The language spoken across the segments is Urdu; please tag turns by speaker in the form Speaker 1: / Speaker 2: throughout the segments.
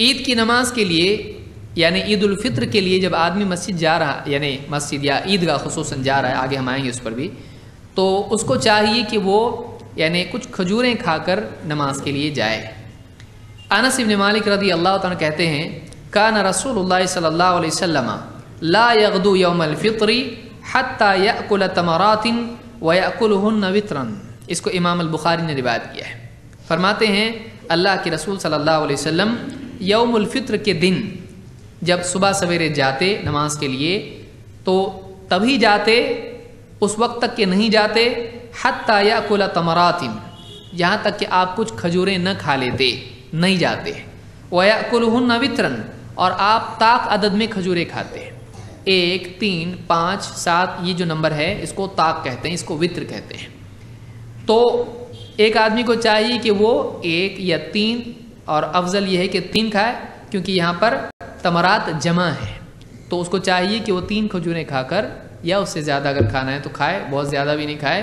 Speaker 1: عید کی نماز کے لیے یعنی عید الفطر کے لیے جب آدمی مسجد جا رہا یعنی مسجد یا عیدگاہ خصوصاً جا رہا ہے، آگے ہم آئیں گے اس پر بھی، تو اس کو چاہیے کہ وہ یعنی کچھ کھجوریں کھا کر نماز کے لیے جائے۔ انس بن مالک رضی اللہ تعالیٰ کہتے ہیں کان رسول اللہ صلی اللہ علیہ وسلم لا یغدو یوم الفطر حتی یأکل تمرات ویأکلہن وطرا۔ اس کو امام البخاری نے روایت کیا ہے۔ فرماتے ہیں اللہ کے رسول صلی اللہ علیہ وسلم یوم الفطر کے دن جب صبح سویرے جاتے نماز کے لیے تو تبھی جاتے، اس وقت تک کہ نہیں جاتے حتی یأکل تمرات، یہاں تک کہ آپ کچھ کھجوریں نہ کھا لیتے، نہیں جاتے۔ وَيَأْكُلُهُنَّ وِطْرًا، اور آپ طاق عدد میں کھجوریں کھاتے ہیں، 1 3 5 7 یہ جو نمبر ہے اس کو طاق کہتے ہیں، اس کو وطر کہتے ہیں۔ تو ایک آدمی کو چاہیے کہ وہ 1 یا 3، اور افضل یہ ہے کہ 3 کھائے کیونکہ یہاں پر تمرات جمع ہے، تو اس کو چاہیے کہ وہ 3 کھجوریں کھا کر یا اس سے زیادہ اگر کھانا ہے تو کھائے، بہت زیادہ بھی نہیں کھائے،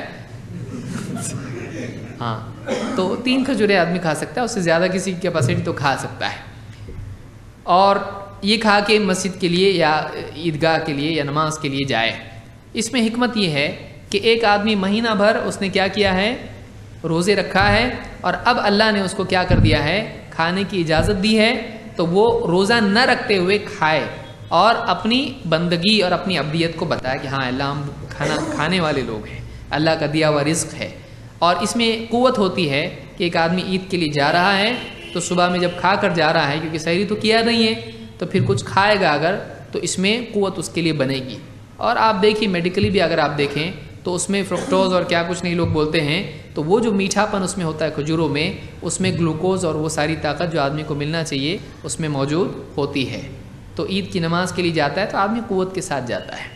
Speaker 1: ہاں تو 3 کھجوریں آدمی کھا سکتا ہے، اس سے زیادہ کسی کی کیپیسٹی تو کھا سکتا ہے۔ اور یہ کھا کے مسجد کے لیے یا عیدگاہ کے لیے یا نماز کے لیے جائے۔ اس میں حکمت یہ ہے کہ ایک آدمی مہینہ بھر اس نے کیا کیا ہے، روزے رکھا ہے، اور اب اللہ نے اس کو کیا کر دیا ہے، کھانے کی اجازت دی ہے، تو وہ روزہ نہ رکھتے ہوئے کھائے اور اپنی بندگی اور اپنی عبدیت کو بتایا کہ ہاں اللہ ہم کھانا کھانے والے لوگ ہیں، اللہ کا دیا ہوا رزق ہے۔ اور اس میں قوت ہوتی ہے کہ ایک آدمی عید کے لیے جا رہا ہے تو صبح میں جب کھا کر جا رہا ہے، کیونکہ سحری تو کیا نہیں ہے، تو پھر کچھ کھائے گا اگر تو اس میں قوت اس کے لیے بنے گی۔ اور آپ دیکھیے میڈیکلی بھی اگر آپ دیکھیں تو اس میں فرکٹوز اور کیا کچھ نہیں لوگ بولتے ہیں، تو وہ جو میٹھا پن اس میں ہوتا ہے کھجوروں میں، اس میں گلوکوز اور وہ ساری طاقت جو آدمی کو ملنا چاہیے اس میں موجود ہوتی ہے۔ تو عید کی نماز کے لیے جاتا ہے تو آدمی قوت کے ساتھ جاتا ہے۔